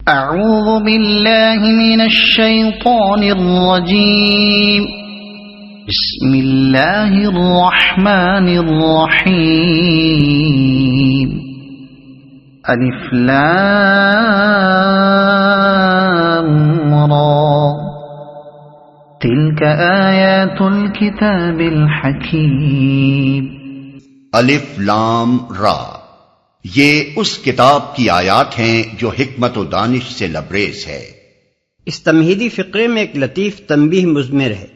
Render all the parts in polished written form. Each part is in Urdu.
اعوذ باللہ من الشیطان الرجیم بسم اللہ الرحمن الرحیم الف لام را تلک آیات الکتاب الحکیم الف لام را، یہ اس کتاب کی آیات ہیں جو حکمت و دانش سے لبریز ہے۔ اس تمہیدی فقرے میں ایک لطیف تنبیہ مضمر ہے۔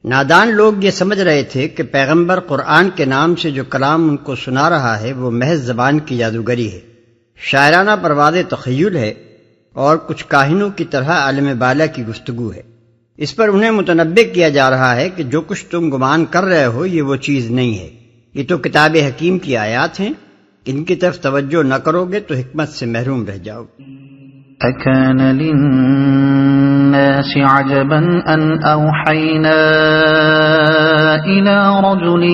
نادان لوگ یہ سمجھ رہے تھے کہ پیغمبر قرآن کے نام سے جو کلام ان کو سنا رہا ہے وہ محض زبان کی جادوگری ہے، شاعرانہ پرواز تخیل ہے اور کچھ کاہنوں کی طرح عالم بالا کی گفتگو ہے۔ اس پر انہیں متنبہ کیا جا رہا ہے کہ جو کچھ تم گمان کر رہے ہو یہ وہ چیز نہیں ہے، یہ تو کتاب حکیم کی آیات ہیں، ان کی طرف توجہ نہ کرو گے تو حکمت سے محروم رہ جاؤ گے۔ اکان للناس عجبا ان اوحینا الى رجل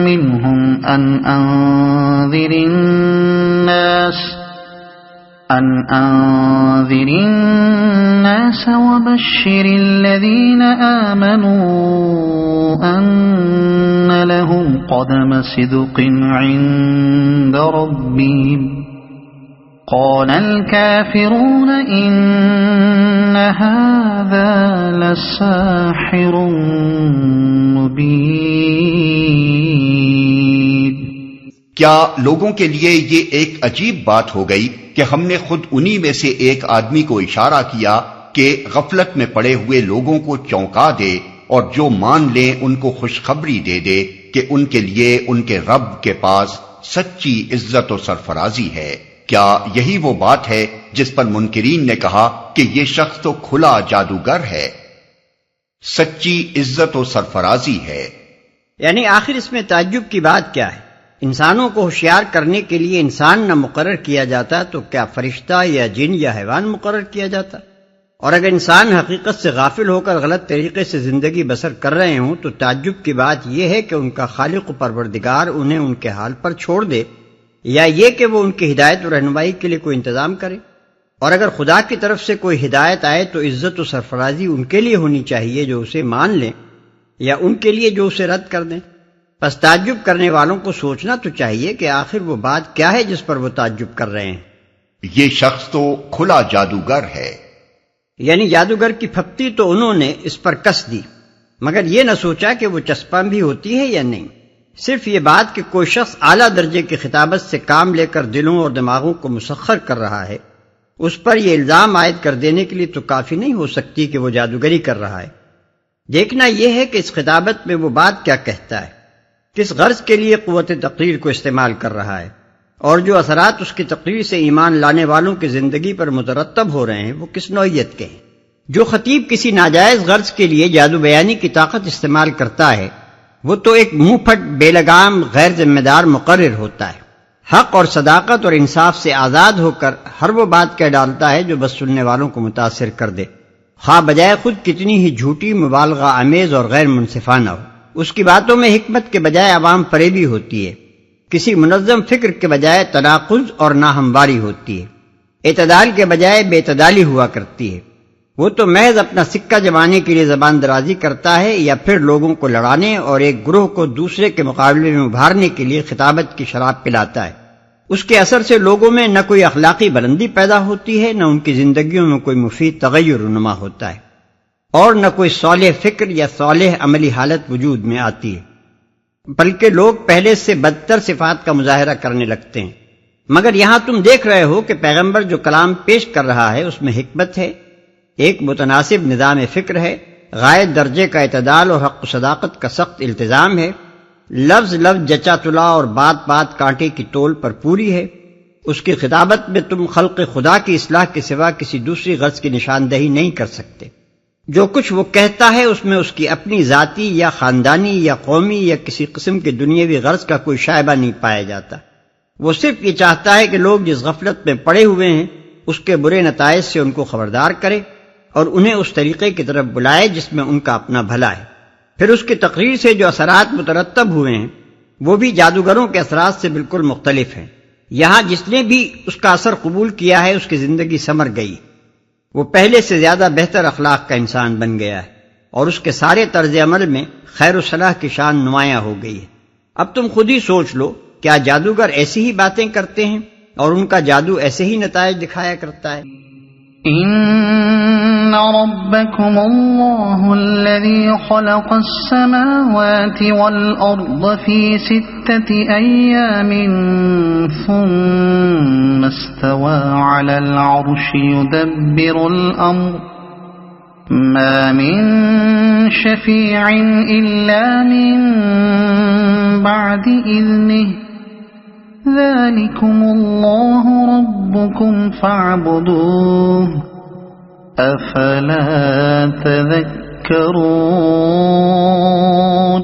منهم ان انذر الناس وبشر الذين آمنوا ان لهم قدم صدق عند ربهم قال الكافرون ان هذا لساحر مبين۔ کیا لوگوں کے لیے یہ ایک عجیب بات ہو گئی کہ ہم نے خود انہی میں سے ایک آدمی کو اشارہ کیا کہ غفلت میں پڑے ہوئے لوگوں کو چونکا دے اور جو مان لیں ان کو خوشخبری دے دے کہ ان کے لیے ان کے رب کے پاس سچی عزت و سرفرازی ہے۔ کیا یہی وہ بات ہے جس پر منکرین نے کہا کہ یہ شخص تو کھلا جادوگر ہے؟ سچی عزت و سرفرازی ہے، یعنی آخر اس میں تعجب کی بات کیا ہے؟ انسانوں کو ہوشیار کرنے کے لیے انسان نہ مقرر کیا جاتا تو کیا فرشتہ یا جن یا حیوان مقرر کیا جاتا؟ اور اگر انسان حقیقت سے غافل ہو کر غلط طریقے سے زندگی بسر کر رہے ہوں تو تعجب کی بات یہ ہے کہ ان کا خالق و پروردگار انہیں ان کے حال پر چھوڑ دے، یا یہ کہ وہ ان کی ہدایت و رہنمائی کے لیے کوئی انتظام کرے۔ اور اگر خدا کی طرف سے کوئی ہدایت آئے تو عزت و سرفرازی ان کے لیے ہونی چاہیے جو اسے مان لیں، یا ان کے لیے جو اسے رد کر دیں۔ پس تعجب کرنے والوں کو سوچنا تو چاہیے کہ آخر وہ بات کیا ہے جس پر وہ تعجب کر رہے ہیں۔ یہ شخص تو کھلا جادوگر ہے، یعنی جادوگر کی پھپتی تو انہوں نے اس پر کس دی، مگر یہ نہ سوچا کہ وہ چسپاں بھی ہوتی ہے یا نہیں۔ صرف یہ بات کہ کوئی شخص اعلیٰ درجے کی خطابت سے کام لے کر دلوں اور دماغوں کو مسخر کر رہا ہے، اس پر یہ الزام عائد کر دینے کے لیے تو کافی نہیں ہو سکتی کہ وہ جادوگری کر رہا ہے۔ دیکھنا یہ ہے کہ اس خطابت میں وہ بات کیا کہتا ہے، کس غرض کے لیے قوت تقریر کو استعمال کر رہا ہے، اور جو اثرات اس کی تقریر سے ایمان لانے والوں کی زندگی پر مترتب ہو رہے ہیں وہ کس نوعیت کے ہیں۔ جو خطیب کسی ناجائز غرض کے لیے جادو بیانی کی طاقت استعمال کرتا ہے وہ تو ایک منہ پھٹ بے لگام غیر ذمہ دار مقرر ہوتا ہے، حق اور صداقت اور انصاف سے آزاد ہو کر ہر وہ بات کہہ ڈالتا ہے جو بس سننے والوں کو متاثر کر دے، خواہ بجائے خود کتنی ہی جھوٹی، مبالغہ آمیز اور غیر منصفانہ ہو۔ اس کی باتوں میں حکمت کے بجائے عوام فریبی ہوتی ہے، کسی منظم فکر کے بجائے تناقض اور ناہمواری ہوتی ہے، اعتدال کے بجائے بے اعتدالی ہوا کرتی ہے۔ وہ تو محض اپنا سکہ جمانے کے لیے زبان درازی کرتا ہے، یا پھر لوگوں کو لڑانے اور ایک گروہ کو دوسرے کے مقابلے میں ابھارنے کے لیے خطابت کی شراب پلاتا ہے۔ اس کے اثر سے لوگوں میں نہ کوئی اخلاقی بلندی پیدا ہوتی ہے، نہ ان کی زندگیوں میں کوئی مفید تغیر رونما ہوتا ہے، اور نہ کوئی صالح فکر یا صالح عملی حالت وجود میں آتی ہے، بلکہ لوگ پہلے سے بدتر صفات کا مظاہرہ کرنے لگتے ہیں۔ مگر یہاں تم دیکھ رہے ہو کہ پیغمبر جو کلام پیش کر رہا ہے اس میں حکمت ہے، ایک متناسب نظام فکر ہے، غائب درجے کا اعتدال اور حق و صداقت کا سخت التزام ہے، لفظ لفظ جچا تلا اور بات بات کانٹے کی تول پر پوری ہے۔ اس کی خطابت میں تم خلق خدا کی اصلاح کے سوا کسی دوسری غرض کی نشاندہی نہیں کر سکتے۔ جو کچھ وہ کہتا ہے اس میں اس کی اپنی ذاتی یا خاندانی یا قومی یا کسی قسم کے دنیاوی غرض کا کوئی شائبہ نہیں پایا جاتا۔ وہ صرف یہ چاہتا ہے کہ لوگ جس غفلت میں پڑے ہوئے ہیں اس کے برے نتائج سے ان کو خبردار کرے اور انہیں اس طریقے کی طرف بلائے جس میں ان کا اپنا بھلا ہے۔ پھر اس کی تقریر سے جو اثرات مترتب ہوئے ہیں وہ بھی جادوگروں کے اثرات سے بالکل مختلف ہیں۔ یہاں جس نے بھی اس کا اثر قبول کیا ہے اس کی زندگی سمر گئی، وہ پہلے سے زیادہ بہتر اخلاق کا انسان بن گیا ہے، اور اس کے سارے طرز عمل میں خیر و صلاح کی شان نمایاں ہو گئی ہے۔ اب تم خود ہی سوچ لو، کیا جادوگر ایسی ہی باتیں کرتے ہیں اور ان کا جادو ایسے ہی نتائج دکھایا کرتا ہے؟ إن ربكم الله الذي خلق السماوات والأرض في 6 أيام ثم استوى على العرش يدبر الأمر ما من شفيع إلا من بعد إذنه ذلكم الله ربكم فاعبدوه افلا تذكرون۔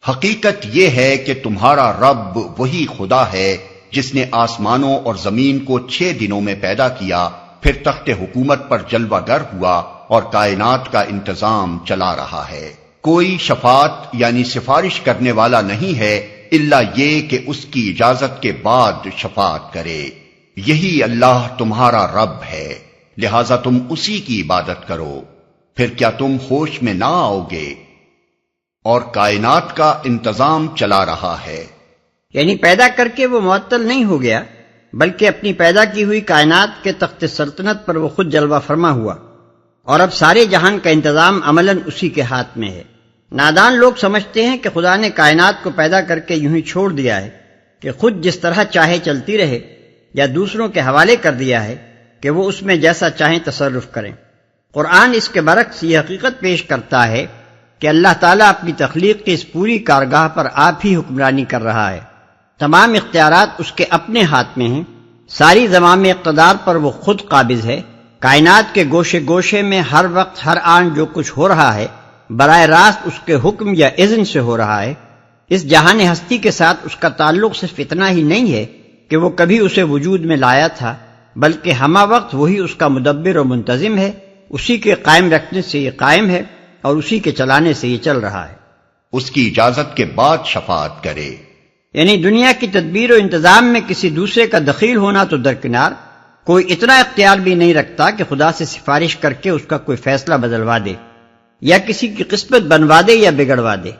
حقیقت یہ ہے کہ تمہارا رب وہی خدا ہے جس نے آسمانوں اور زمین کو 6 دنوں میں پیدا کیا، پھر تخت حکومت پر جلوہ گر ہوا اور کائنات کا انتظام چلا رہا ہے۔ کوئی شفاعت یعنی سفارش کرنے والا نہیں ہے الا یہ کہ اس کی اجازت کے بعد شفاعت کرے۔ یہی اللہ تمہارا رب ہے، لہذا تم اسی کی عبادت کرو، پھر کیا تم ہوش میں نہ آؤ گے؟ اور کائنات کا انتظام چلا رہا ہے، یعنی پیدا کر کے وہ معطل نہیں ہو گیا، بلکہ اپنی پیدا کی ہوئی کائنات کے تخت سلطنت پر وہ خود جلوہ فرما ہوا، اور اب سارے جہان کا انتظام عملاً اسی کے ہاتھ میں ہے۔ نادان لوگ سمجھتے ہیں کہ خدا نے کائنات کو پیدا کر کے یوں ہی چھوڑ دیا ہے کہ خود جس طرح چاہے چلتی رہے، یا دوسروں کے حوالے کر دیا ہے کہ وہ اس میں جیسا چاہیں تصرف کریں۔ قرآن اس کے برعکس یہ حقیقت پیش کرتا ہے کہ اللہ تعالیٰ اپنی تخلیق کی اس پوری کارگاہ پر آپ ہی حکمرانی کر رہا ہے، تمام اختیارات اس کے اپنے ہاتھ میں ہیں، ساری زمام اقتدار پر وہ خود قابض ہے، کائنات کے گوشے گوشے میں ہر وقت ہر آن جو کچھ ہو رہا ہے براہ راست اس کے حکم یا اذن سے ہو رہا ہے۔ اس جہان ہستی کے ساتھ اس کا تعلق صرف اتنا ہی نہیں ہے کہ وہ کبھی اسے وجود میں لایا تھا، بلکہ ہمہ وقت وہی اس کا مدبر و منتظم ہے، اسی کے قائم رکھنے سے یہ قائم ہے اور اسی کے چلانے سے یہ چل رہا ہے۔ اس کی اجازت کے بعد شفاعت کرے، یعنی دنیا کی تدبیر و انتظام میں کسی دوسرے کا دخیل ہونا تو درکنار، کوئی اتنا اختیار بھی نہیں رکھتا کہ خدا سے سفارش کر کے اس کا کوئی فیصلہ بدلوا دے، یا کسی کی قسمت بنوا دے یا بگڑوا دے۔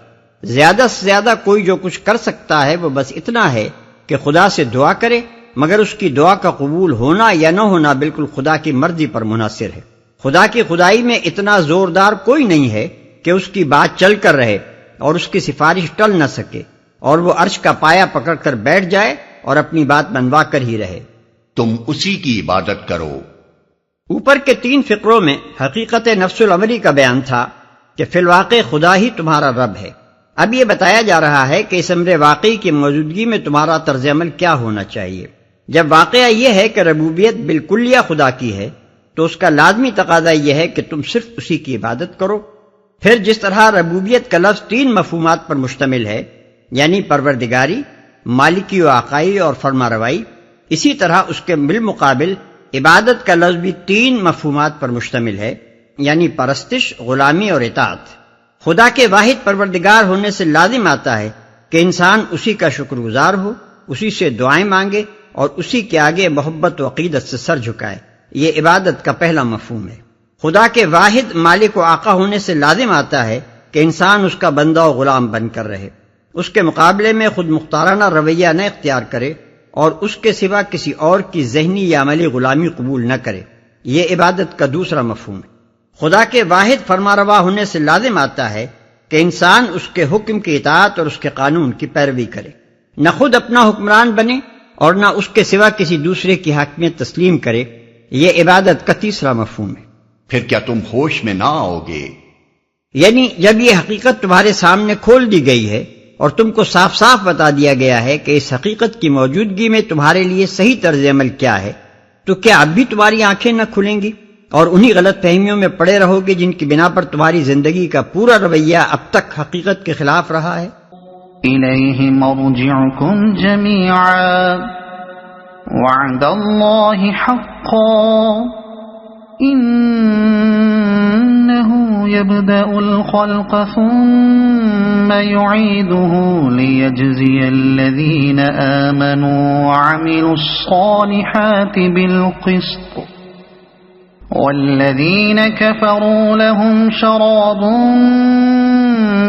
زیادہ سے زیادہ کوئی جو کچھ کر سکتا ہے وہ بس اتنا ہے کہ خدا سے دعا کرے، مگر اس کی دعا کا قبول ہونا یا نہ ہونا بالکل خدا کی مرضی پر منحصر ہے۔ خدا کی خدائی میں اتنا زوردار کوئی نہیں ہے کہ اس کی بات چل کر رہے اور اس کی سفارش ٹل نہ سکے، اور وہ عرش کا پایا پکڑ کر بیٹھ جائے اور اپنی بات منوا کر ہی رہے۔ تم اسی کی عبادت کرو۔ اوپر کے 3 فقروں میں حقیقت نفس العمری کا بیان تھا کہ فی الواقع خدا ہی تمہارا رب ہے۔ اب یہ بتایا جا رہا ہے کہ اس امر واقعی کی موجودگی میں تمہارا طرز عمل کیا ہونا چاہیے۔ جب واقعہ یہ ہے کہ ربوبیت بالکلیہ خدا کی ہے تو اس کا لازمی تقاضا یہ ہے کہ تم صرف اسی کی عبادت کرو۔ پھر جس طرح ربوبیت کا لفظ 3 مفہومات پر مشتمل ہے، یعنی پروردگاری، مالکی و آقائی اور فرما روائی، اسی طرح اس کے بالمقابل عبادت کا لفظ بھی 3 مفہومات پر مشتمل ہے، یعنی پرستش، غلامی اور اطاعت۔ خدا کے واحد پروردگار ہونے سے لازم آتا ہے کہ انسان اسی کا شکر گزار ہو، اسی سے دعائیں مانگے اور اسی کے آگے محبت و عقیدت سے سر جھکائے۔ یہ عبادت کا پہلا مفہوم ہے۔ خدا کے واحد مالک و آقا ہونے سے لازم آتا ہے کہ انسان اس کا بندہ و غلام بن کر رہے، اس کے مقابلے میں خود مختارانہ رویہ نہ اختیار کرے اور اس کے سوا کسی اور کی ذہنی یا عملی غلامی قبول نہ کرے۔ یہ عبادت کا دوسرا مفہوم ہے۔ خدا کے واحد فرماروا ہونے سے لازم آتا ہے کہ انسان اس کے حکم کی اطاعت اور اس کے قانون کی پیروی کرے، نہ خود اپنا حکمران بنے اور نہ اس کے سوا کسی دوسرے کی حاکمیت تسلیم کرے۔ یہ عبادت کا تیسرا مفہوم ہے۔ پھر کیا تم ہوش میں نہ آؤ گے؟ یعنی جب یہ حقیقت تمہارے سامنے کھول دی گئی ہے اور تم کو صاف صاف بتا دیا گیا ہے کہ اس حقیقت کی موجودگی میں تمہارے لیے صحیح طرز عمل کیا ہے، تو کیا اب بھی تمہاری آنکھیں نہ کھلیں گی اور انہی غلط فہمیوں میں پڑے رہو گے جن کی بنا پر تمہاری زندگی کا پورا رویہ اب تک حقیقت کے خلاف رہا ہے؟ إِلَيْهِ مَرْجِعُكُمْ جَمِيعًا وَعْدَ اللَّهِ حَقًّا إِنَّهُ يبدأ الخلق ثم يعيده ليجزي الذين آمنوا وعملوا الصالحات بالقسط والذين كفروا لهم شراب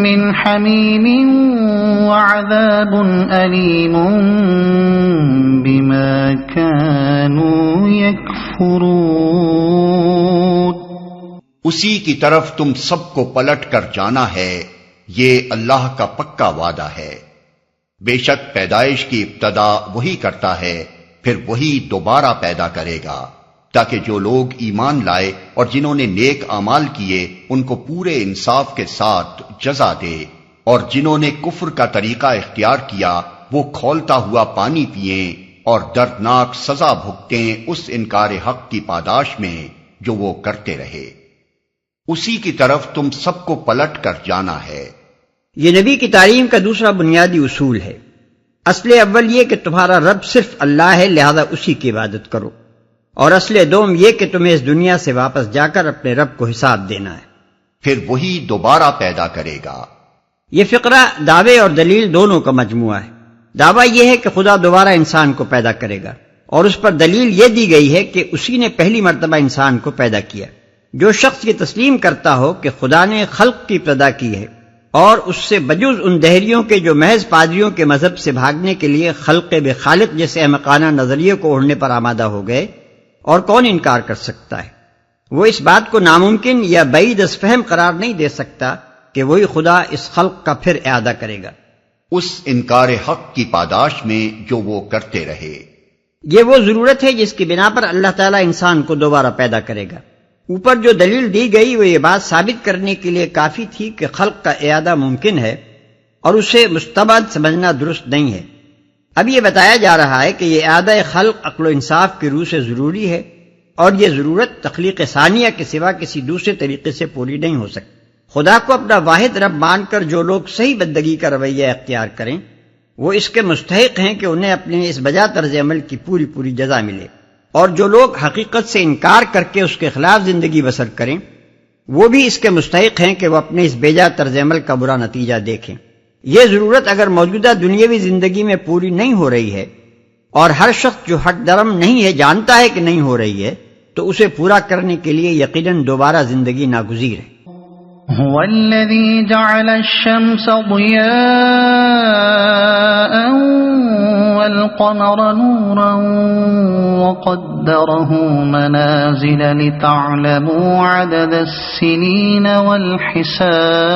من حميم وعذاب أليم بما كانوا يكفرون. اسی کی طرف تم سب کو پلٹ کر جانا ہے، یہ اللہ کا پکا وعدہ ہے. بے شک پیدائش کی ابتدا وہی کرتا ہے، پھر وہی دوبارہ پیدا کرے گا، تاکہ جو لوگ ایمان لائے اور جنہوں نے نیک اعمال کیے ان کو پورے انصاف کے ساتھ جزا دے، اور جنہوں نے کفر کا طریقہ اختیار کیا وہ کھولتا ہوا پانی پئیں اور دردناک سزا بھگتیں اس انکار حق کی پاداش میں جو وہ کرتے رہے. اسی کی طرف تم سب کو پلٹ کر جانا ہے. یہ نبی کی تعلیم کا دوسرا بنیادی اصول ہے. اصل اول یہ کہ تمہارا رب صرف اللہ ہے، لہذا اسی کی عبادت کرو، اور اصل دوم یہ کہ تمہیں اس دنیا سے واپس جا کر اپنے رب کو حساب دینا ہے، پھر وہی دوبارہ پیدا کرے گا. یہ فقرہ دعوے اور دلیل دونوں کا مجموعہ ہے. دعویٰ یہ ہے کہ خدا دوبارہ انسان کو پیدا کرے گا، اور اس پر دلیل یہ دی گئی ہے کہ اسی نے پہلی مرتبہ انسان کو پیدا کیا. جو شخص یہ تسلیم کرتا ہو کہ خدا نے خلق کی ابتدا کی ہے اور اس سے بجز ان دہریوں کے جو محض پادریوں کے مذہب سے بھاگنے کے لیے خلق بے خالق جیسے احمقانہ نظریے کو اوڑھنے پر آمادہ ہو گئے، اور کون انکار کر سکتا ہے؟ وہ اس بات کو ناممکن یا بعید از فہم قرار نہیں دے سکتا کہ وہی خدا اس خلق کا پھر اعادہ کرے گا، اس انکار حق کی پاداش میں جو وہ کرتے رہے. یہ وہ ضرورت ہے جس کی بنا پر اللہ تعالیٰ انسان کو دوبارہ پیدا کرے گا. اوپر جو دلیل دی گئی وہ یہ بات ثابت کرنے کے لیے کافی تھی کہ خلق کا اعادہ ممکن ہے اور اسے مستبعد سمجھنا درست نہیں ہے. اب یہ بتایا جا رہا ہے کہ یہ اعادہ خلق عقل و انصاف کی روح سے ضروری ہے، اور یہ ضرورت تخلیق ثانیہ کے سوا کسی دوسرے طریقے سے پوری نہیں ہو سکتی. خدا کو اپنا واحد رب مان کر جو لوگ صحیح بندگی کا رویہ اختیار کریں وہ اس کے مستحق ہیں کہ انہیں اپنے اس بجا طرز عمل کی پوری پوری جزا ملے، اور جو لوگ حقیقت سے انکار کر کے اس کے خلاف زندگی بسر کریں وہ بھی اس کے مستحق ہیں کہ وہ اپنے اس بیجا طرز عمل کا برا نتیجہ دیکھیں. یہ ضرورت اگر موجودہ دنیاوی زندگی میں پوری نہیں ہو رہی ہے، اور ہر شخص جو حق درم نہیں ہے جانتا ہے کہ نہیں ہو رہی ہے، تو اسے پورا کرنے کے لیے یقیناً دوبارہ زندگی ناگزیر ہے. هو الذي جعل الشمس ضياء والقمر نورا وقدره منازل لتعلموا عدد السنين والحساب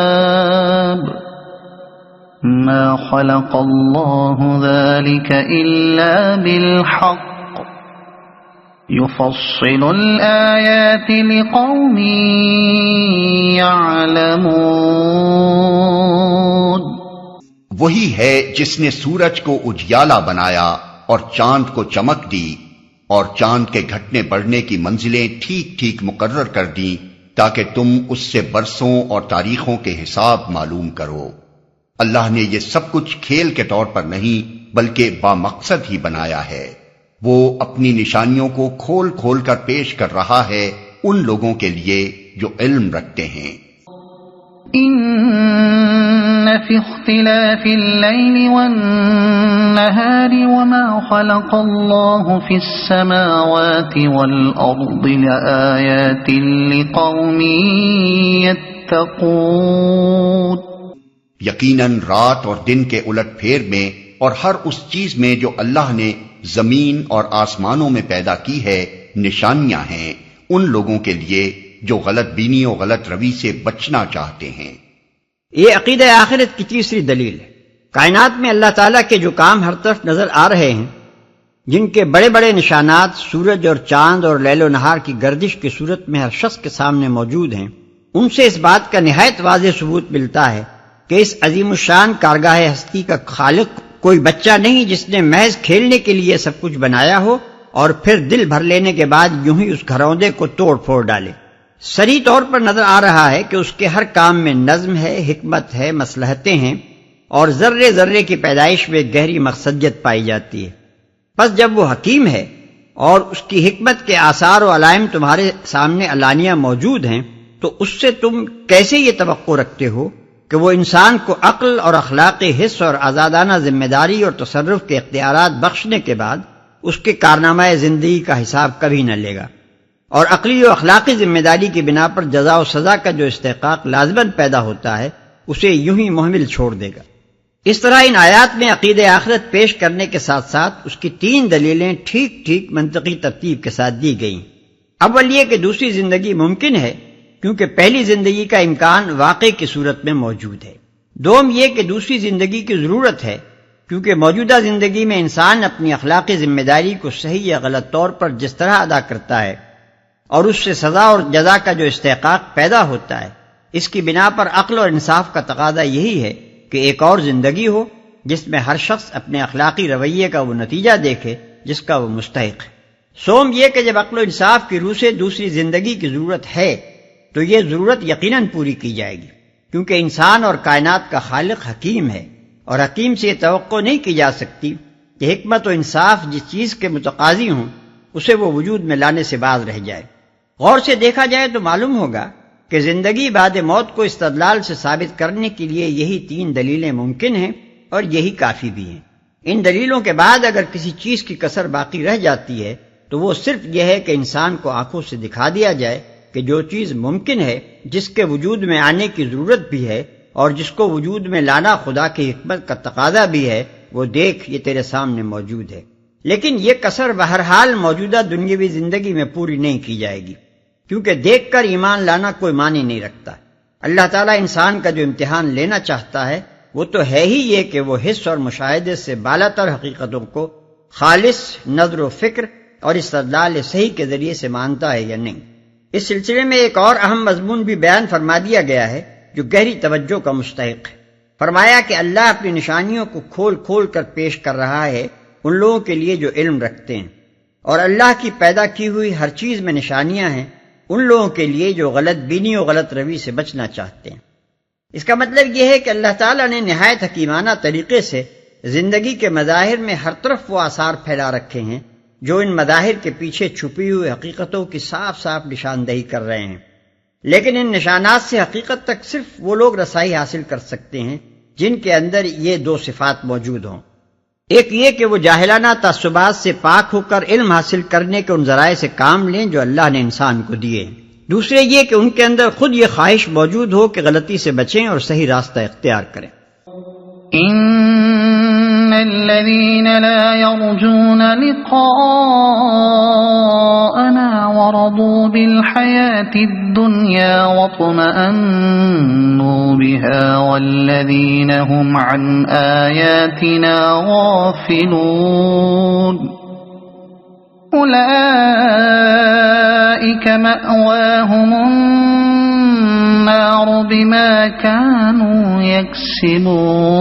ما خلق الله ذلك إلا بالحق يفصل الآيات لقوم يعلمون. وہی ہے جس نے سورج کو اجیالا بنایا اور چاند کو چمک دی، اور چاند کے گھٹنے بڑھنے کی منزلیں ٹھیک ٹھیک مقرر کر دیں تاکہ تم اس سے برسوں اور تاریخوں کے حساب معلوم کرو. اللہ نے یہ سب کچھ کھیل کے طور پر نہیں بلکہ بامقصد ہی بنایا ہے. وہ اپنی نشانیوں کو کھول کھول کر پیش کر رہا ہے ان لوگوں کے لیے جو علم رکھتے ہیں. ان فی اختلاف اللیل والنہار وما خلق اللہ فی السماوات والارض لآیات لقوم یتقون. یقیناً رات اور دن کے الٹ پھیر میں اور ہر اس چیز میں جو اللہ نے زمین اور آسمانوں میں پیدا کی ہے نشانیاں ہیں ان لوگوں کے لیے جو غلط بینی و غلط روی سے بچنا چاہتے ہیں. یہ عقیدہ آخرت کی تیسری دلیل ہے. کائنات میں اللہ تعالیٰ کے جو کام ہر طرف نظر آ رہے ہیں، جن کے بڑے بڑے نشانات سورج اور چاند اور لیل و نہار کی گردش کی صورت میں ہر شخص کے سامنے موجود ہیں، ان سے اس بات کا نہایت واضح ثبوت ملتا ہے کہ اس عظیم الشان کارگاہ ہستی کا خالق کوئی بچہ نہیں جس نے محض کھیلنے کے لیے سب کچھ بنایا ہو اور پھر دل بھر لینے کے بعد یوں ہی اس گھروندے کو توڑ پھوڑ ڈالے. صریح طور پر نظر آ رہا ہے کہ اس کے ہر کام میں نظم ہے، حکمت ہے، مصلحتیں ہیں، اور ذرے ذرے کی پیدائش میں گہری مقصدیت پائی جاتی ہے. بس جب وہ حکیم ہے اور اس کی حکمت کے آثار و علائم تمہارے سامنے علانیہ موجود ہیں تو اس سے تم کیسے یہ توقع رکھتے ہو کہ وہ انسان کو عقل اور اخلاقی حس اور آزادانہ ذمہ داری اور تصرف کے اختیارات بخشنے کے بعد اس کے کارنامہ زندگی کا حساب کبھی نہ لے گا، اور عقلی و اخلاقی ذمہ داری کی بنا پر جزا و سزا کا جو استحقاق لازماً پیدا ہوتا ہے اسے یوں ہی مہمل چھوڑ دے گا۔ اس طرح ان آیات میں عقید آخرت پیش کرنے کے ساتھ ساتھ اس کی 3 دلیلیں ٹھیک ٹھیک منطقی ترتیب کے ساتھ دی گئیں۔ اول یہ کہ دوسری زندگی ممکن ہے کیونکہ پہلی زندگی کا امکان واقع کی صورت میں موجود ہے۔ دوم یہ کہ دوسری زندگی کی ضرورت ہے کیونکہ موجودہ زندگی میں انسان اپنی اخلاقی ذمہ داری کو صحیح یا غلط طور پر جس طرح ادا کرتا ہے اور اس سے سزا اور جزا کا جو استحقاق پیدا ہوتا ہے، اس کی بنا پر عقل اور انصاف کا تقاضا یہی ہے کہ ایک اور زندگی ہو جس میں ہر شخص اپنے اخلاقی رویے کا وہ نتیجہ دیکھے جس کا وہ مستحق ہے۔ سوم یہ کہ جب عقل و انصاف کی روح سے دوسری زندگی کی ضرورت ہے تو یہ ضرورت یقیناً پوری کی جائے گی، کیونکہ انسان اور کائنات کا خالق حکیم ہے، اور حکیم سے یہ توقع نہیں کی جا سکتی کہ حکمت و انصاف جس چیز کے متقاضی ہوں اسے وہ وجود میں لانے سے باز رہ جائے۔ غور سے دیکھا جائے تو معلوم ہوگا کہ زندگی بعد موت کو استدلال سے ثابت کرنے کے لیے یہی 3 دلیلیں ممکن ہیں اور یہی کافی بھی ہیں۔ ان دلیلوں کے بعد اگر کسی چیز کی کسر باقی رہ جاتی ہے تو وہ صرف یہ ہے کہ انسان کو آنکھوں سے دکھا دیا جائے کہ جو چیز ممکن ہے، جس کے وجود میں آنے کی ضرورت بھی ہے اور جس کو وجود میں لانا خدا کی حکمت کا تقاضا بھی ہے، وہ دیکھ یہ تیرے سامنے موجود ہے۔ لیکن یہ کسر بہرحال موجودہ دنیاوی زندگی میں پوری نہیں کی جائے گی، کیونکہ دیکھ کر ایمان لانا کوئی معنی نہیں رکھتا۔ اللہ تعالیٰ انسان کا جو امتحان لینا چاہتا ہے وہ تو ہے ہی یہ کہ وہ حس اور مشاہدے سے بالاتر حقیقتوں کو خالص نظر و فکر اور استدلال صحیح کے ذریعے سے مانتا ہے یا نہیں۔ اس سلسلے میں ایک اور اہم مضمون بھی بیان فرما دیا گیا ہے جو گہری توجہ کا مستحق ہے۔ فرمایا کہ اللہ اپنی نشانیوں کو کھول کھول کر پیش کر رہا ہے ان لوگوں کے لیے جو علم رکھتے ہیں، اور اللہ کی پیدا کی ہوئی ہر چیز میں نشانیاں ہیں ان لوگوں کے لیے جو غلط بینی و غلط روی سے بچنا چاہتے ہیں۔ اس کا مطلب یہ ہے کہ اللہ تعالیٰ نے نہایت حکیمانہ طریقے سے زندگی کے مظاہر میں ہر طرف وہ آثار پھیلا رکھے ہیں جو ان مظاہر کے پیچھے چھپی ہوئی حقیقتوں کی صاف صاف نشاندہی کر رہے ہیں، لیکن ان نشانات سے حقیقت تک صرف وہ لوگ رسائی حاصل کر سکتے ہیں جن کے اندر یہ 2 صفات موجود ہوں۔ ایک یہ کہ وہ جاہلانہ تعصبات سے پاک ہو کر علم حاصل کرنے کے ان ذرائع سے کام لیں جو اللہ نے انسان کو دیے، دوسرے یہ کہ ان کے اندر خود یہ خواہش موجود ہو کہ غلطی سے بچیں اور صحیح راستہ اختیار کریں۔ ان الذين لا يرجون لقاءنا ورضوا بالحياة الدنيا واطمأنوا بها والذين هم عن آياتنا غافلون أولئك مأواهم النار بما كانوا يكسبون۔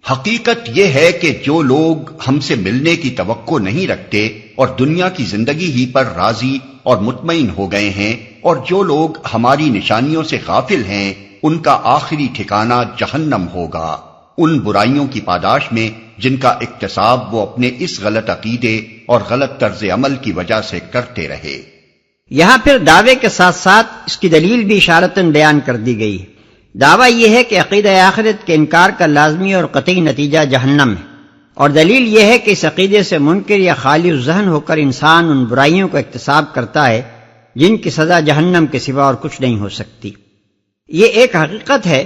حقیقت یہ ہے کہ جو لوگ ہم سے ملنے کی توقع نہیں رکھتے اور دنیا کی زندگی ہی پر راضی اور مطمئن ہو گئے ہیں، اور جو لوگ ہماری نشانیوں سے غافل ہیں، ان کا آخری ٹھکانہ جہنم ہوگا، ان برائیوں کی پاداش میں جن کا اکتساب وہ اپنے اس غلط عقیدے اور غلط طرز عمل کی وجہ سے کرتے رہے۔ یہاں پھر دعوے کے ساتھ ساتھ اس کی دلیل بھی اشارتاً بیان کر دی گئی ہے۔ دعویٰ یہ ہے کہ عقیدہ آخرت کے انکار کا لازمی اور قطعی نتیجہ جہنم ہے، اور دلیل یہ ہے کہ اس عقیدے سے منکر یا خالی الذہن ہو کر انسان ان برائیوں کا اکتساب کرتا ہے جن کی سزا جہنم کے سوا اور کچھ نہیں ہو سکتی۔ یہ ایک حقیقت ہے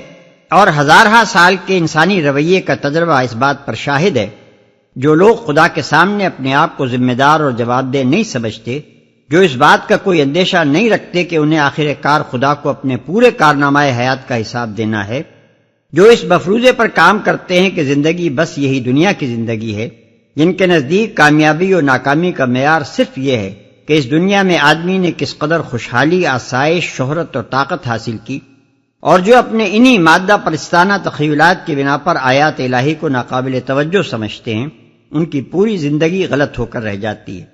اور ہزارہ سال کے انسانی رویے کا تجربہ اس بات پر شاہد ہے۔ جو لوگ خدا کے سامنے اپنے آپ کو ذمہ دار اور جواب دہ نہیں سمجھتے، جو اس بات کا کوئی اندیشہ نہیں رکھتے کہ انہیں آخر کار خدا کو اپنے پورے کارنامہ حیات کا حساب دینا ہے، جو اس مفروضے پر کام کرتے ہیں کہ زندگی بس یہی دنیا کی زندگی ہے، جن کے نزدیک کامیابی اور ناکامی کا معیار صرف یہ ہے کہ اس دنیا میں آدمی نے کس قدر خوشحالی، آسائش، شہرت اور طاقت حاصل کی، اور جو اپنے انہی مادہ پرستانہ تخیلات کی بنا پر آیات الہی کو ناقابل توجہ سمجھتے ہیں، ان کی پوری زندگی غلط ہو کر رہ جاتی ہے۔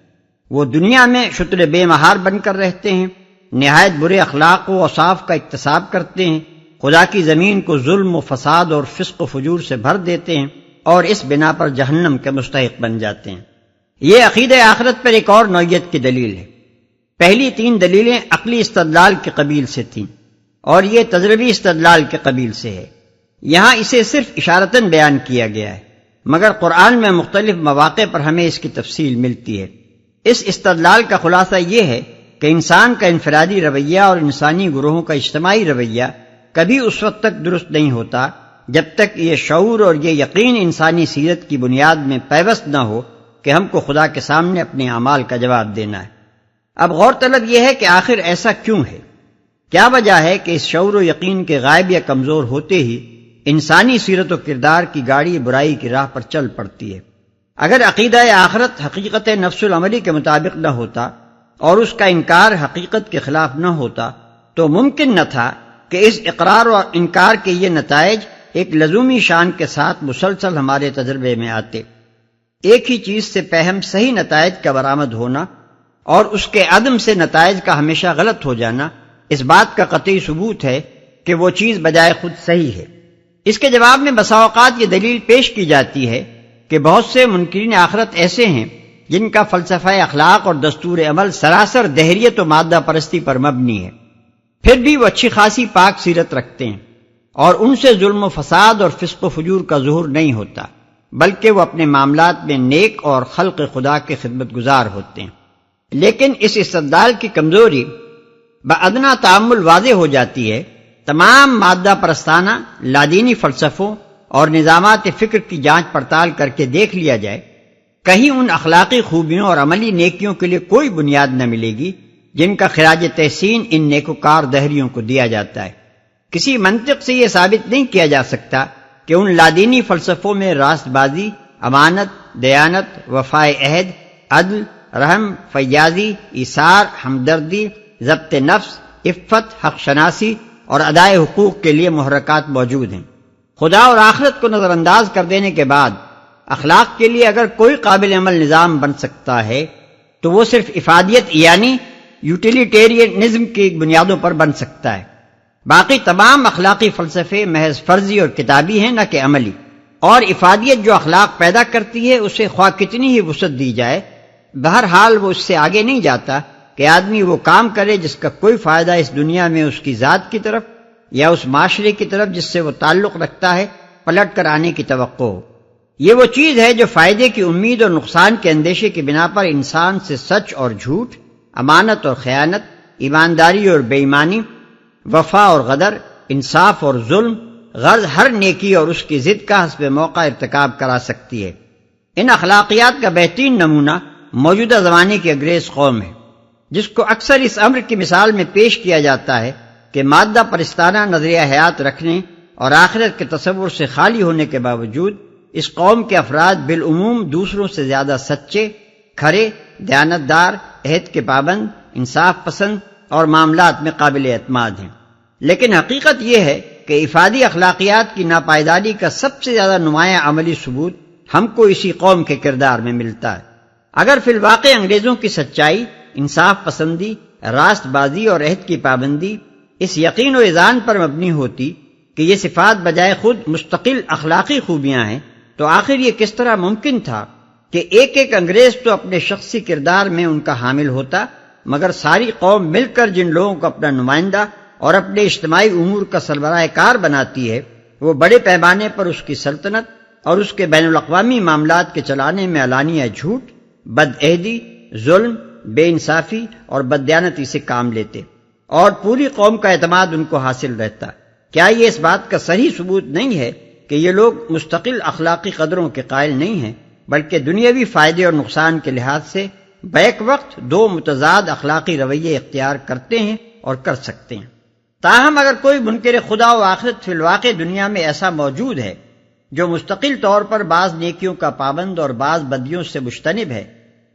وہ دنیا میں شتر بے مہار بن کر رہتے ہیں، نہایت برے اخلاق و اوصاف کا اکتساب کرتے ہیں، خدا کی زمین کو ظلم و فساد اور فسق و فجور سے بھر دیتے ہیں اور اس بنا پر جہنم کے مستحق بن جاتے ہیں۔ یہ عقیدہ آخرت پر ایک اور نوعیت کی دلیل ہے۔ پہلی 3 دلیلیں عقلی استدلال کے قبیل سے تھیں اور یہ تجربی استدلال کے قبیل سے ہے۔ یہاں اسے صرف اشارتاً بیان کیا گیا ہے، مگر قرآن میں مختلف مواقع پر ہمیں اس کی تفصیل ملتی ہے۔ اس استدلال کا خلاصہ یہ ہے کہ انسان کا انفرادی رویہ اور انسانی گروہوں کا اجتماعی رویہ کبھی اس وقت تک درست نہیں ہوتا جب تک یہ شعور اور یہ یقین انسانی سیرت کی بنیاد میں پیوست نہ ہو کہ ہم کو خدا کے سامنے اپنے اعمال کا جواب دینا ہے۔ اب غور طلب یہ ہے کہ آخر ایسا کیوں ہے؟ کیا وجہ ہے کہ اس شعور و یقین کے غائب یا کمزور ہوتے ہی انسانی سیرت و کردار کی گاڑی برائی کی راہ پر چل پڑتی ہے؟ اگر عقیدہ آخرت حقیقت نفس العملی کے مطابق نہ ہوتا اور اس کا انکار حقیقت کے خلاف نہ ہوتا تو ممکن نہ تھا کہ اس اقرار اور انکار کے یہ نتائج ایک لزومی شان کے ساتھ مسلسل ہمارے تجربے میں آتے۔ ایک ہی چیز سے پہم صحیح نتائج کا برآمد ہونا اور اس کے عدم سے نتائج کا ہمیشہ غلط ہو جانا اس بات کا قطعی ثبوت ہے کہ وہ چیز بجائے خود صحیح ہے۔ اس کے جواب میں بسا اوقات یہ دلیل پیش کی جاتی ہے کہ بہت سے منکرین آخرت ایسے ہیں جن کا فلسفہ اخلاق اور دستور عمل سراسر دہریت و مادہ پرستی پر مبنی ہے، پھر بھی وہ اچھی خاصی پاک سیرت رکھتے ہیں اور ان سے ظلم و فساد اور فسق و فجور کا ظہور نہیں ہوتا، بلکہ وہ اپنے معاملات میں نیک اور خلق خدا کے خدمت گزار ہوتے ہیں۔ لیکن اس استدلال کی کمزوری بادنا تأمل واضح ہو جاتی ہے۔ تمام مادہ پرستانہ لادینی فلسفوں اور نظامات فکر کی جانچ پڑتال کر کے دیکھ لیا جائے، کہیں ان اخلاقی خوبیوں اور عملی نیکیوں کے لیے کوئی بنیاد نہ ملے گی جن کا خراج تحسین ان نیکوکار دہریوں کو دیا جاتا ہے۔ کسی منطق سے یہ ثابت نہیں کیا جا سکتا کہ ان لادینی فلسفوں میں راست بازی، امانت، دیانت، وفائے عہد، عدل، رحم، فیاضی، ایثار، ہمدردی، ضبط نفس، عفت، حق شناسی اور ادائے حقوق کے لیے محرکات موجود ہیں۔ خدا اور آخرت کو نظر انداز کر دینے کے بعد اخلاق کے لیے اگر کوئی قابل عمل نظام بن سکتا ہے تو وہ صرف افادیت یعنی یوٹیلیٹیرینزم کی بنیادوں پر بن سکتا ہے۔ باقی تمام اخلاقی فلسفے محض فرضی اور کتابی ہیں نہ کہ عملی، اور افادیت جو اخلاق پیدا کرتی ہے اسے خواہ کتنی ہی وسعت دی جائے، بہرحال وہ اس سے آگے نہیں جاتا کہ آدمی وہ کام کرے جس کا کوئی فائدہ اس دنیا میں اس کی ذات کی طرف یا اس معاشرے کی طرف جس سے وہ تعلق رکھتا ہے پلٹ کر آنے کی توقع ہو۔ یہ وہ چیز ہے جو فائدے کی امید اور نقصان کے اندیشے کی بنا پر انسان سے سچ اور جھوٹ، امانت اور خیانت، ایمانداری اور بے ایمانی، وفا اور غدر، انصاف اور ظلم، غرض ہر نیکی اور اس کی ضد کا حسب موقع ارتکاب کرا سکتی ہے۔ ان اخلاقیات کا بہترین نمونہ موجودہ زمانے کی انگریز قوم ہے، جس کو اکثر اس امر کی مثال میں پیش کیا جاتا ہے کہ مادہ پرستانہ نظریہ حیات رکھنے اور آخرت کے تصور سے خالی ہونے کے باوجود اس قوم کے افراد بالعموم دوسروں سے زیادہ سچے، کھرے، دیانتدار، عہد کے پابند، انصاف پسند اور معاملات میں قابل اعتماد ہیں۔ لیکن حقیقت یہ ہے کہ افادی اخلاقیات کی ناپائیداری کا سب سے زیادہ نمایاں عملی ثبوت ہم کو اسی قوم کے کردار میں ملتا ہے۔ اگر فی الواقع انگریزوں کی سچائی، انصاف پسندی، راست بازی اور عہد کی پابندی اس یقین و اذعان پر مبنی ہوتی کہ یہ صفات بجائے خود مستقل اخلاقی خوبیاں ہیں، تو آخر یہ کس طرح ممکن تھا کہ ایک ایک انگریز تو اپنے شخصی کردار میں ان کا حامل ہوتا، مگر ساری قوم مل کر جن لوگوں کو اپنا نمائندہ اور اپنے اجتماعی امور کا سربراہ کار بناتی ہے، وہ بڑے پیمانے پر اس کی سلطنت اور اس کے بین الاقوامی معاملات کے چلانے میں علانیہ جھوٹ، بدعہدی، ظلم، بے انصافی اور بددیانتی سے کام لیتے، اور پوری قوم کا اعتماد ان کو حاصل رہتا۔ کیا یہ اس بات کا صحیح ثبوت نہیں ہے کہ یہ لوگ مستقل اخلاقی قدروں کے قائل نہیں ہیں، بلکہ دنیاوی فائدے اور نقصان کے لحاظ سے بیک وقت دو متضاد اخلاقی رویے اختیار کرتے ہیں اور کر سکتے ہیں؟ تاہم اگر کوئی منکر خدا و آخرت فی الواقع دنیا میں ایسا موجود ہے جو مستقل طور پر بعض نیکیوں کا پابند اور بعض بدیوں سے مجتنب ہے،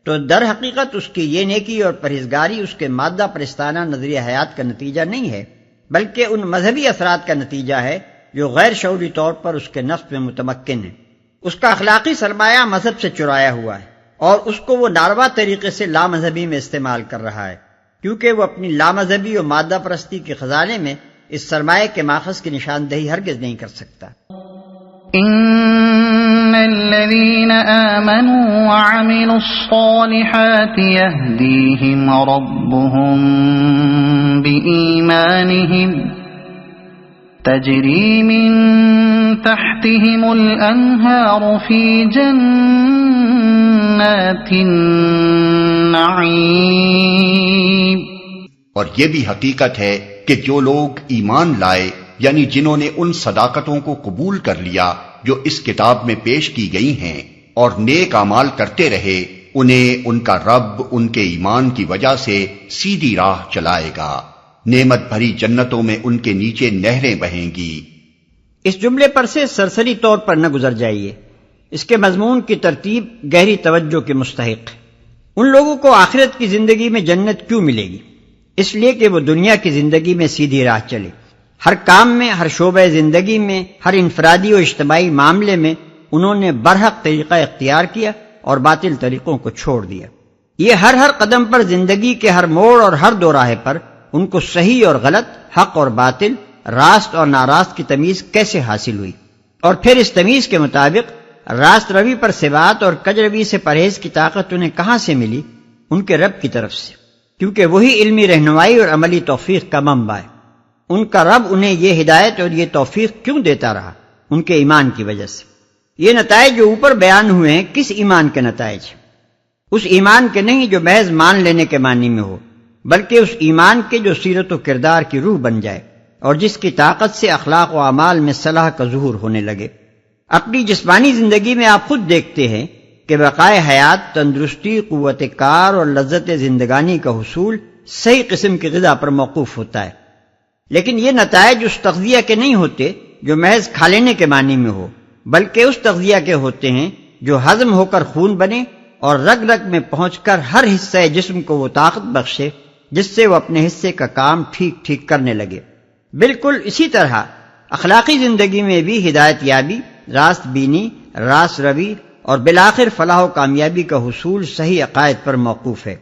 تو در حقیقت اس کی یہ نیکی اور پرہیزگاری اس کے مادہ پرستانہ نظریہ حیات کا نتیجہ نہیں ہے، بلکہ ان مذہبی اثرات کا نتیجہ ہے جو غیر شعوری طور پر اس کے نفس میں متمکن ہے۔ اس کا اخلاقی سرمایہ مذہب سے چرایا ہوا ہے اور اس کو وہ ناروا طریقے سے لامذہبی میں استعمال کر رہا ہے، کیونکہ وہ اپنی لامذہبی اور مادہ پرستی کے خزانے میں اس سرمایہ کے ماخذ کی نشاندہی ہرگز نہیں کر سکتا۔ إن الذين آمنوا وعملوا الصالحات يهديهم ربهم بإيمانهم تجري من تحتهم الأنهار في جنات النعيم. اور یہ بھی حقیقت ہے کہ جو لوگ ایمان لائے یعنی جنہوں نے ان صداقتوں کو قبول کر لیا جو اس کتاب میں پیش کی گئی ہیں اور نیک اعمال کرتے رہے، انہیں ان کا رب ان کے ایمان کی وجہ سے سیدھی راہ چلائے گا، نعمت بھری جنتوں میں ان کے نیچے نہریں بہیں گی. اس جملے پر سے سرسری طور پر نہ گزر جائیے، اس کے مضمون کی ترتیب گہری توجہ کے مستحق ہے. ان لوگوں کو آخرت کی زندگی میں جنت کیوں ملے گی؟ اس لیے کہ وہ دنیا کی زندگی میں سیدھی راہ چلے، ہر کام میں، ہر شعبہ زندگی میں، ہر انفرادی و اجتماعی معاملے میں انہوں نے برحق طریقہ اختیار کیا اور باطل طریقوں کو چھوڑ دیا. یہ ہر قدم پر زندگی کے ہر موڑ اور ہر دو راہ پر ان کو صحیح اور غلط، حق اور باطل، راست اور ناراست کی تمیز کیسے حاصل ہوئی، اور پھر اس تمیز کے مطابق راست روی پر ثبات اور کج روی سے پرہیز کی طاقت انہیں کہاں سے ملی؟ ان کے رب کی طرف سے، کیونکہ وہی علمی رہنمائی اور عملی توفیق کا منبع ہے. ان کا رب انہیں یہ ہدایت اور یہ توفیق کیوں دیتا رہا؟ ان کے ایمان کی وجہ سے. یہ نتائج جو اوپر بیان ہوئے ہیں کس ایمان کے نتائج؟ اس ایمان کے نہیں جو محض مان لینے کے معنی میں ہو، بلکہ اس ایمان کے جو سیرت و کردار کی روح بن جائے اور جس کی طاقت سے اخلاق و اعمال میں صلاح کا ظہور ہونے لگے. اپنی جسمانی زندگی میں آپ خود دیکھتے ہیں کہ بقائے حیات، تندرستی، قوت کار اور لذت زندگانی کا حصول صحیح قسم کی غذا پر موقوف ہوتا ہے. لیکن یہ نتائج اس تغذیہ کے نہیں ہوتے جو محض کھا لینے کے معنی میں ہو، بلکہ اس تغذیہ کے ہوتے ہیں جو ہضم ہو کر خون بنے اور رگ رگ میں پہنچ کر ہر حصہ جسم کو وہ طاقت بخشے جس سے وہ اپنے حصے کا کام ٹھیک ٹھیک کرنے لگے. بالکل اسی طرح اخلاقی زندگی میں بھی ہدایت یابی، راست بینی، راست روی اور بالآخر فلاح و کامیابی کا حصول صحیح عقائد پر موقوف ہے.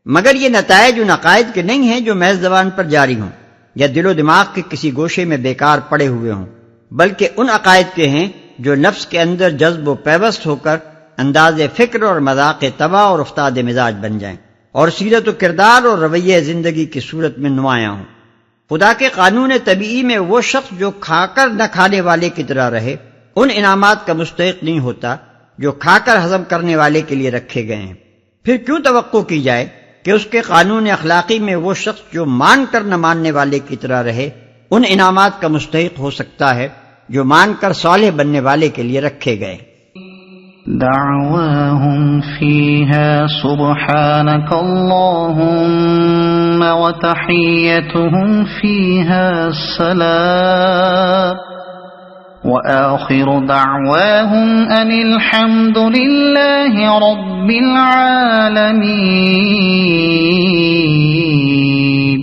مگر یہ نتائج ان عقائد کے نہیں ہیں جو محض زبان پر جاری ہوں یا دل و دماغ کے کسی گوشے میں بیکار پڑے ہوئے ہوں، بلکہ ان عقائد کے ہیں جو نفس کے اندر جذب و پیوست ہو کر انداز فکر اور مذاق طبع اور افتاد مزاج بن جائیں اور سیرت و کردار اور رویہ زندگی کی صورت میں نمایاں ہوں. خدا کے قانون طبیعی میں وہ شخص جو کھا کر نہ کھانے والے کی طرح رہے ان انعامات کا مستحق نہیں ہوتا جو کھا کر ہضم کرنے والے کے لیے رکھے گئے ہیں. پھر کیوں توقع کی جائے کہ اس کے قانون اخلاقی میں وہ شخص جو مان کر نہ ماننے والے کی طرح رہے ان انعامات کا مستحق ہو سکتا ہے جو مان کر صالح بننے والے کے لیے رکھے گئے. دعواهم فيها سبحانك اللهم وتحيتهم فيها السلام وآخر دعواهم أن الحمد لله رب العالمين.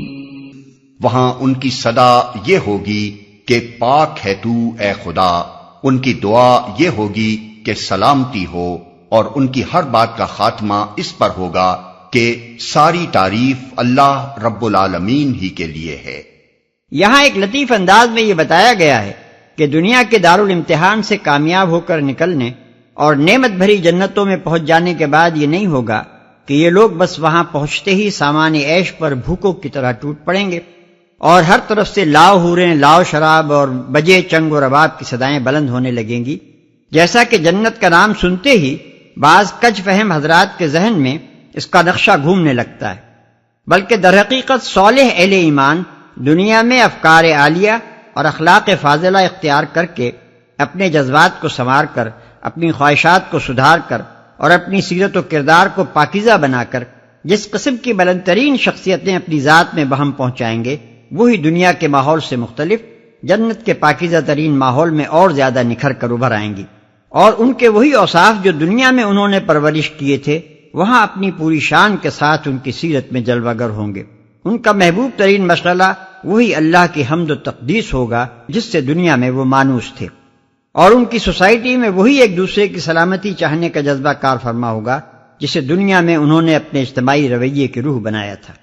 وہاں ان کی صدا یہ ہوگی کہ پاک ہے تو اے خدا، ان کی دعا یہ ہوگی کہ سلامتی ہو، اور ان کی ہر بات کا خاتمہ اس پر ہوگا کہ ساری تعریف اللہ رب العالمین ہی کے لیے ہے. یہاں ایک لطیف انداز میں یہ بتایا گیا ہے کہ دنیا کے دارالامتحان سے کامیاب ہو کر نکلنے اور نعمت بھری جنتوں میں پہنچ جانے کے بعد یہ نہیں ہوگا کہ یہ لوگ بس وہاں پہنچتے ہی سامان عیش پر بھوکوں کی طرح ٹوٹ پڑیں گے اور ہر طرف سے لاؤ حوریں، لاؤ شراب اور بجے چنگ و رباب کی صدائیں بلند ہونے لگیں گی. جیسا کہ جنت کا نام سنتے ہی بعض کج فہم حضرات کے ذہن میں اس کا نقشہ گھومنے لگتا ہے، بلکہ در حقیقت صالح اہل ایمان دنیا میں افکار عالیہ اور اخلاق فاضلہ اختیار کر کے اپنے جذبات کو سنوار کر، اپنی خواہشات کو سدھار کر اور اپنی سیرت و کردار کو پاکیزہ بنا کر جس قسم کی بلند ترین شخصیتیں اپنی ذات میں بہم پہنچائیں گے وہی دنیا کے ماحول سے مختلف جنت کے پاکیزہ ترین ماحول میں اور زیادہ نکھر کر ابھر آئیں گی، اور ان کے وہی اوصاف جو دنیا میں انہوں نے پرورش کیے تھے وہاں اپنی پوری شان کے ساتھ ان کی سیرت میں جلوہ گر ہوں گے. ان کا محبوب ترین مشغلہ وہی اللہ کی حمد و تقدیس ہوگا جس سے دنیا میں وہ مانوس تھے، اور ان کی سوسائٹی میں وہی ایک دوسرے کی سلامتی چاہنے کا جذبہ کار فرما ہوگا جسے دنیا میں انہوں نے اپنے اجتماعی رویے کی روح بنایا تھا.